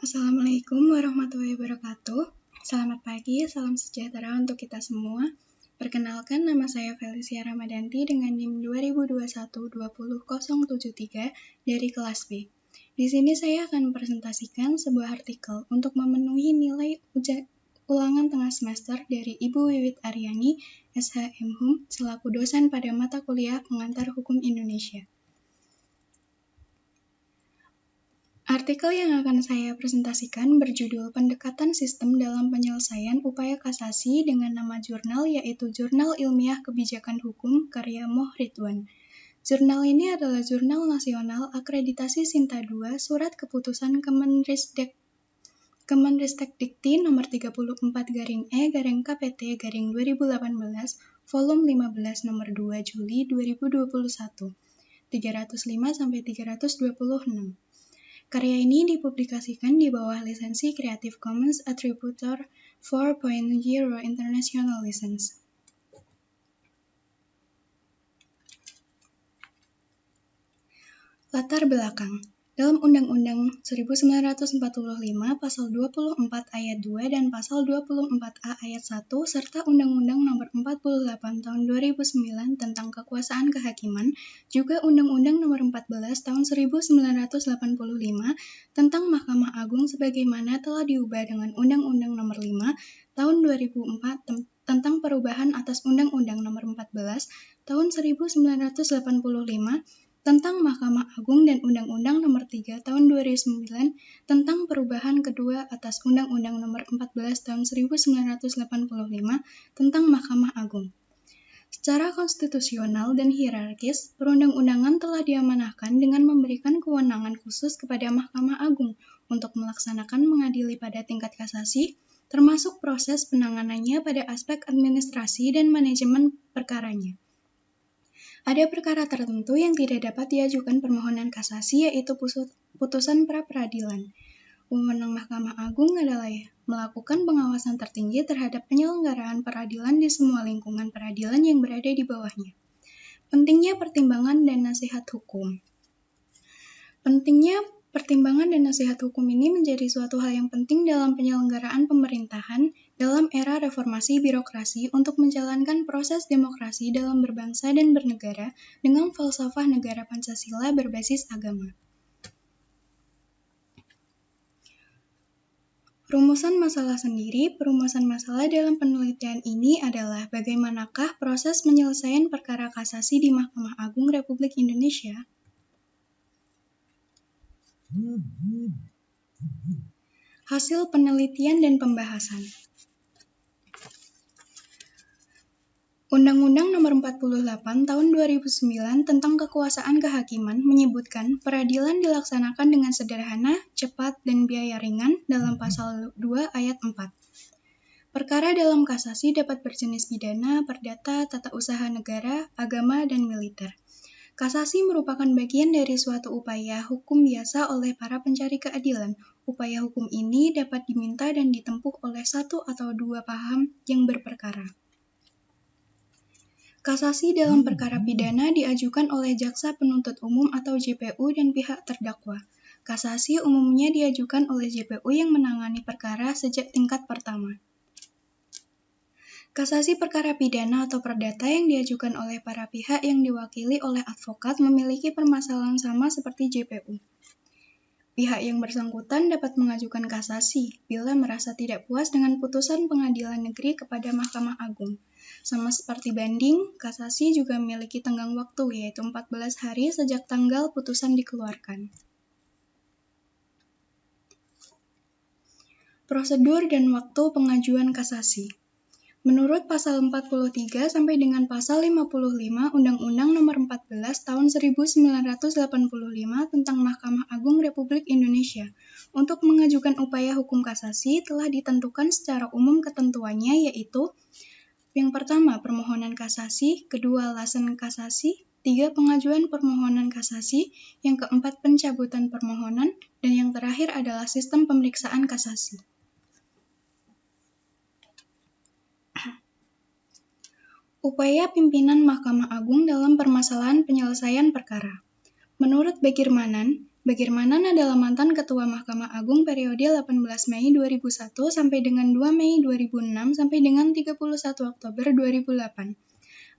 Assalamualaikum warahmatullahi wabarakatuh. Selamat pagi, salam sejahtera untuk kita semua. Perkenalkan, nama saya Felicia Ramadanti dengan NIM 2021-20073 dari kelas B. Di sini saya akan mempresentasikan sebuah artikel untuk memenuhi nilai ulangan tengah semester dari Ibu Wiwit Aryani, SHM Hum, selaku dosen pada mata kuliah Pengantar Hukum Indonesia. Artikel yang akan saya presentasikan berjudul Pendekatan Sistem dalam Penyelesaian Upaya Kasasi dengan nama jurnal yaitu Jurnal Ilmiah Kebijakan Hukum karya Moh Ridwan. Jurnal ini adalah jurnal nasional akreditasi Sinta II Surat Keputusan Kemenristek-Dikti nomor 34-E-KPT-2018 volume 15 nomor 2 Juli 2021 305-326. Karya ini dipublikasikan di bawah lisensi Creative Commons Attribution 4.0 International License. Latar belakang. Dalam Undang-Undang 1945 Pasal 24 Ayat 2 dan Pasal 24A Ayat 1 serta Undang-Undang Nomor 48 Tahun 2009 tentang Kekuasaan Kehakiman, juga Undang-Undang Nomor 14 Tahun 1985 tentang Mahkamah Agung sebagaimana telah diubah dengan Undang-Undang Nomor 5 Tahun 2004 tentang perubahan atas Undang-Undang Nomor 14 Tahun 1985 tentang Mahkamah Agung dan Undang-Undang Nomor 3 Tahun 2009 tentang perubahan kedua atas Undang-Undang Nomor 14 Tahun 1985 tentang Mahkamah Agung. Secara konstitusional dan hierarkis, perundang-undangan telah diamanahkan dengan memberikan kewenangan khusus kepada Mahkamah Agung untuk melaksanakan mengadili pada tingkat kasasi, termasuk proses penanganannya pada aspek administrasi dan manajemen perkaranya. Ada perkara tertentu yang tidak dapat diajukan permohonan kasasi, yaitu putusan pra-peradilan. Wewenang Mahkamah Agung adalah melakukan pengawasan tertinggi terhadap penyelenggaraan peradilan di semua lingkungan peradilan yang berada di bawahnya. Pentingnya pertimbangan dan nasihat hukum. Pentingnya pertimbangan dan nasihat hukum ini menjadi suatu hal yang penting dalam penyelenggaraan pemerintahan dalam era reformasi birokrasi untuk menjalankan proses demokrasi dalam berbangsa dan bernegara dengan falsafah negara Pancasila berbasis agama. Rumusan masalah sendiri. Perumusan masalah dalam penelitian ini adalah bagaimanakah proses penyelesaian perkara kasasi di Mahkamah Agung Republik Indonesia. Hasil penelitian dan pembahasan. Undang-Undang Nomor 48 Tahun 2009 tentang Kekuasaan Kehakiman menyebutkan peradilan dilaksanakan dengan sederhana, cepat, dan biaya ringan dalam Pasal 2 Ayat 4. Perkara dalam kasasi dapat berjenis pidana, perdata, tata usaha negara, agama, dan militer. Kasasi merupakan bagian dari suatu upaya hukum biasa oleh para pencari keadilan. Upaya hukum ini dapat diminta dan ditempuh oleh satu atau dua paham yang berperkara. Kasasi dalam perkara pidana diajukan oleh jaksa penuntut umum atau JPU dan pihak terdakwa. Kasasi umumnya diajukan oleh JPU yang menangani perkara sejak tingkat pertama. Kasasi perkara pidana atau perdata yang diajukan oleh para pihak yang diwakili oleh advokat memiliki permasalahan sama seperti JPU. Pihak yang bersangkutan dapat mengajukan kasasi bila merasa tidak puas dengan putusan pengadilan negeri kepada Mahkamah Agung. Sama seperti banding, kasasi juga memiliki tenggang waktu yaitu 14 hari sejak tanggal putusan dikeluarkan. Prosedur dan waktu pengajuan kasasi. Menurut Pasal 43 sampai dengan Pasal 55 Undang-Undang Nomor 14 Tahun 1985 tentang Mahkamah Agung Republik Indonesia, untuk mengajukan upaya hukum kasasi telah ditentukan secara umum ketentuannya yaitu: yang pertama, permohonan kasasi, kedua, alasan kasasi, tiga, pengajuan permohonan kasasi, yang keempat, pencabutan permohonan, dan yang terakhir adalah sistem pemeriksaan kasasi. Upaya pimpinan Mahkamah Agung dalam permasalahan penyelesaian perkara. Menurut Bagirmanan, Bagirmanan adalah mantan Ketua Mahkamah Agung periode 18 Mei 2001 sampai dengan 2 Mei 2006 sampai dengan 31 Oktober 2008.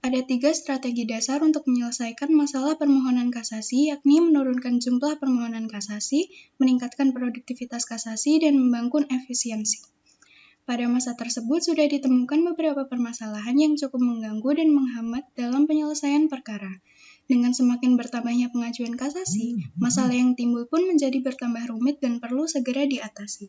Ada 3 strategi dasar untuk menyelesaikan masalah permohonan kasasi, yakni menurunkan jumlah permohonan kasasi, meningkatkan produktivitas kasasi, dan membangun efisiensi. Pada masa tersebut sudah ditemukan beberapa permasalahan yang cukup mengganggu dan menghambat dalam penyelesaian perkara. Dengan semakin bertambahnya pengajuan kasasi, masalah yang timbul pun menjadi bertambah rumit dan perlu segera diatasi.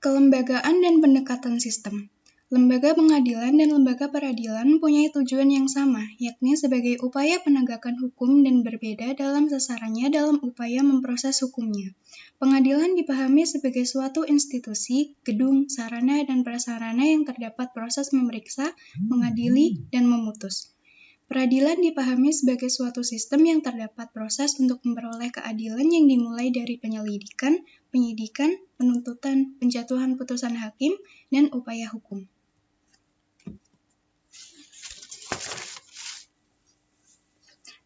Kelembagaan dan pendekatan sistem. Lembaga pengadilan dan lembaga peradilan mempunyai tujuan yang sama, yakni sebagai upaya penegakan hukum dan berbeda dalam sasarannya dalam upaya memproses hukumnya. Pengadilan dipahami sebagai suatu institusi, gedung, sarana, dan prasarana yang terdapat proses memeriksa, mengadili, dan memutus. Peradilan dipahami sebagai suatu sistem yang terdapat proses untuk memperoleh keadilan yang dimulai dari penyelidikan, penyidikan, penuntutan, penjatuhan putusan hakim, dan upaya hukum.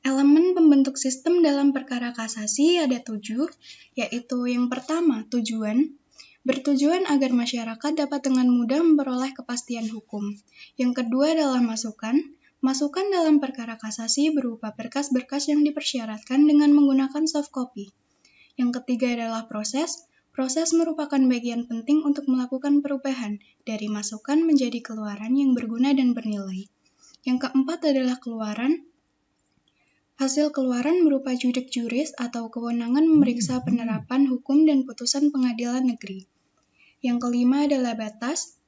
Elemen pembentuk sistem dalam perkara kasasi ada 7, yaitu yang pertama, tujuan. Bertujuan agar masyarakat dapat dengan mudah memperoleh kepastian hukum. Yang kedua adalah masukan. Masukan dalam perkara kasasi berupa berkas-berkas yang dipersyaratkan dengan menggunakan soft copy. Yang ketiga adalah proses. Proses merupakan bagian penting untuk melakukan perubahan dari masukan menjadi keluaran yang berguna dan bernilai. Yang keempat adalah keluaran. Hasil keluaran berupa judik juris atau kewenangan memeriksa penerapan hukum dan putusan pengadilan negeri. Yang kelima adalah batas.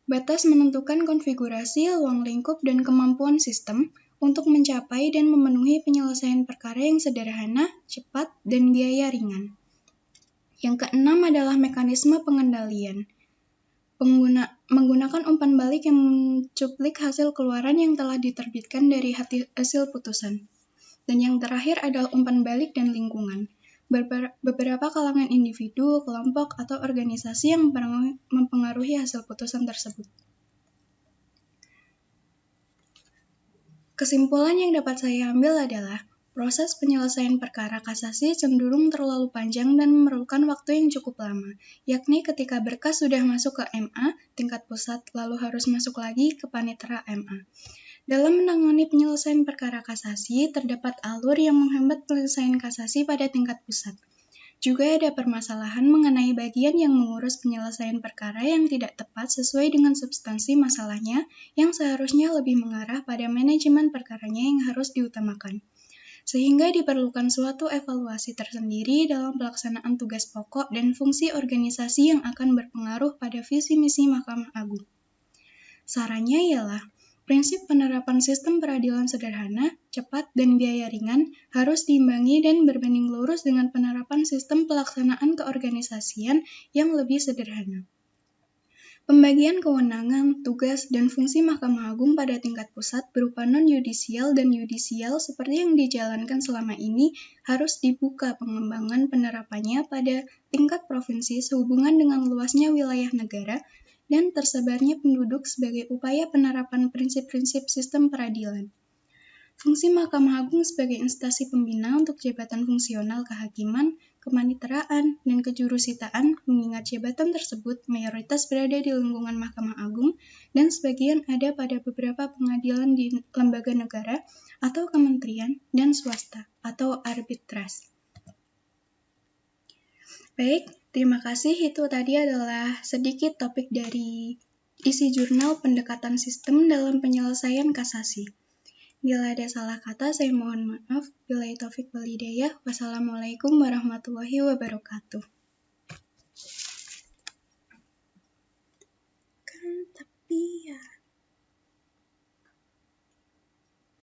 Batas menentukan konfigurasi, ruang lingkup, dan kemampuan sistem untuk mencapai dan memenuhi penyelesaian perkara yang sederhana, cepat, dan biaya ringan. Yang keenam adalah mekanisme pengendalian. Menggunakan umpan balik yang mencuplik hasil keluaran yang telah diterbitkan dari hasil putusan. Dan yang terakhir adalah umpan balik dan lingkungan. Beberapa kalangan individu, kelompok, atau organisasi yang mempengaruhi hasil putusan tersebut. Kesimpulan yang dapat saya ambil adalah proses penyelesaian perkara kasasi cenderung terlalu panjang dan memerlukan waktu yang cukup lama, yakni ketika berkas sudah masuk ke MA, tingkat pusat, lalu harus masuk lagi ke panitera MA. Dalam menangani penyelesaian perkara kasasi, terdapat alur yang menghambat penyelesaian kasasi pada tingkat pusat. Juga ada permasalahan mengenai bagian yang mengurus penyelesaian perkara yang tidak tepat sesuai dengan substansi masalahnya yang seharusnya lebih mengarah pada manajemen perkaranya yang harus diutamakan. Sehingga diperlukan suatu evaluasi tersendiri dalam pelaksanaan tugas pokok dan fungsi organisasi yang akan berpengaruh pada visi misi Mahkamah Agung. Sarannya ialah prinsip penerapan sistem peradilan sederhana, cepat, dan biaya ringan harus diimbangi dan berbanding lurus dengan penerapan sistem pelaksanaan keorganisasian yang lebih sederhana. Pembagian kewenangan, tugas, dan fungsi Mahkamah Agung pada tingkat pusat berupa non-yudisial dan yudisial seperti yang dijalankan selama ini harus dibuka pengembangan penerapannya pada tingkat provinsi sehubungan dengan luasnya wilayah negara dan tersebarnya penduduk sebagai upaya penerapan prinsip-prinsip sistem peradilan. Fungsi Mahkamah Agung sebagai instansi pembina untuk jabatan fungsional kehakiman, kepaniteraan, dan kejurusitaan, mengingat jabatan tersebut mayoritas berada di lingkungan Mahkamah Agung dan sebagian ada pada beberapa pengadilan di lembaga negara atau kementerian dan swasta atau arbitras. Baik, terima kasih. Itu tadi adalah sedikit topik dari isi jurnal pendekatan sistem dalam penyelesaian kasasi. Bila ada salah kata, saya mohon maaf. Billahi taufik wal hidayah. Wassalamualaikum warahmatullahi wabarakatuh.